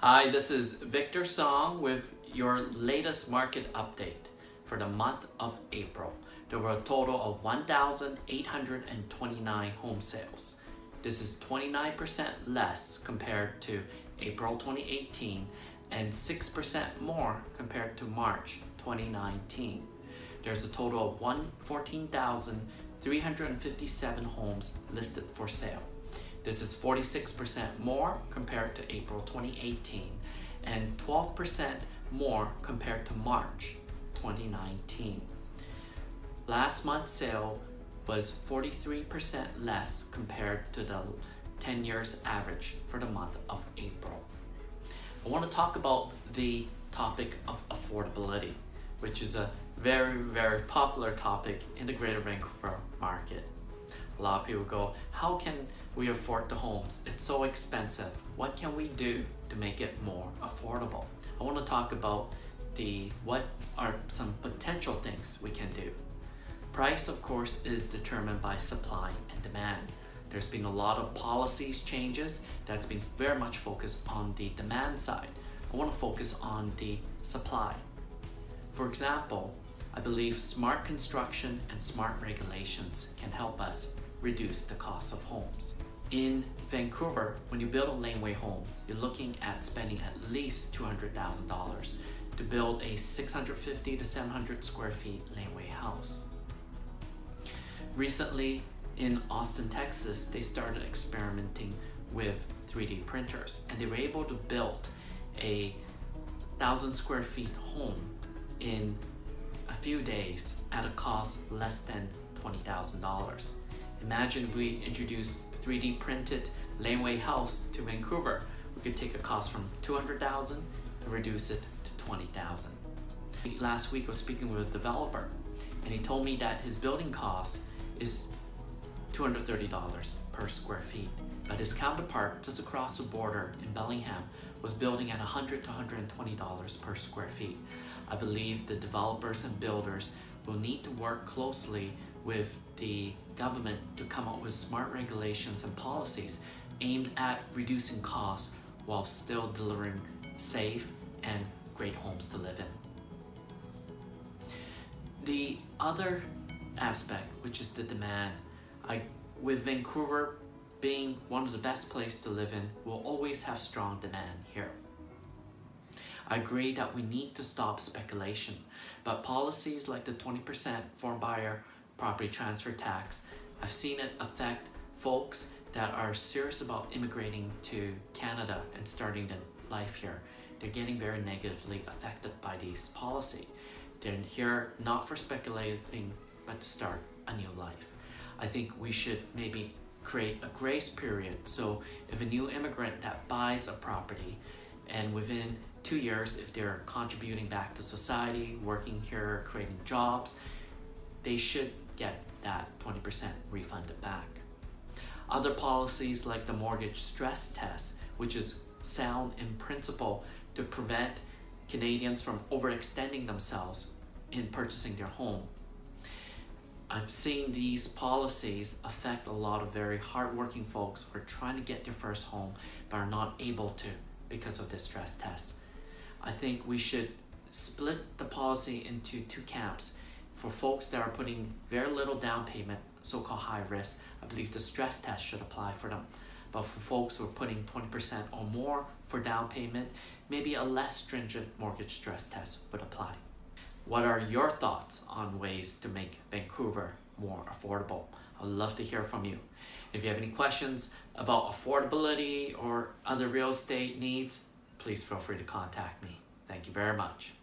Hi, this is Victor Song with your latest market update for the month of April. There were a total of 1,829 home sales. This is 29% less compared to April 2018 and 6% more compared to March 2019. There's a total of 14,357 homes listed for sale. This is 46% more compared to April 2018 and 12% more compared to March 2019. Last month's sale was 43% less compared to the 10 years average for the month of April. I want to talk about the topic of affordability, which is a very popular topic in the Greater Vancouver market. A lot of people go, how can we afford the homes? It's so expensive. What can we do to make it more affordable? I want to talk about what are some potential things we can do. Price, of course, is determined by supply and demand. There's been a lot of policies changes that's been very much focused on the demand side. I want to focus on the supply. For example, I believe smart construction and smart regulations can help us reduce the cost of homes. In Vancouver, when you build a laneway home, you're looking at spending at least $200,000 to build a 650 to 700 square feet laneway house. Recently in Austin, Texas, they started experimenting with 3D printers, and they were able to build a 1,000 square feet home in a few days at a cost less than $20,000. Imagine if we introduced 3D printed laneway house to Vancouver. We could take a cost from $200,000 and reduce it to $20,000. Last week I was speaking with a developer, and he told me that his building cost is $230 per square feet, but his counterpart just across the border in Bellingham was building at $100 to $120 per square feet. I believe the developers and builders will need to work closely with the government to come up with smart regulations and policies aimed at reducing costs while still delivering safe and great homes to live in. The other aspect, which is the demand, with Vancouver being one of the best places to live in, we'll always have strong demand here. I agree that we need to stop speculation, but policies like the 20% foreign buyer property transfer tax, I've seen it affect folks that are serious about immigrating to Canada and starting their life here. They're getting very negatively affected by these policy. They're here not for speculating, but to start a new life. I think we should maybe create a grace period, so if a new immigrant that buys a property and within 2 years, if they're contributing back to society, working here, creating jobs, they should get that 20% refunded back. Other policies like the mortgage stress test, which is sound in principle to prevent Canadians from overextending themselves in purchasing their home. I'm seeing these policies affect a lot of very hardworking folks who are trying to get their first home but are not able to because of this stress test. I think we should split the policy into two camps. For folks that are putting very little down payment, so-called high risk, I believe the stress test should apply for them. But for folks who are putting 20% or more for down payment, maybe a less stringent mortgage stress test would apply. What are your thoughts on ways to make Vancouver more affordable? I'd love to hear from you. If you have any questions about affordability or other real estate needs, please feel free to contact me. Thank you very much.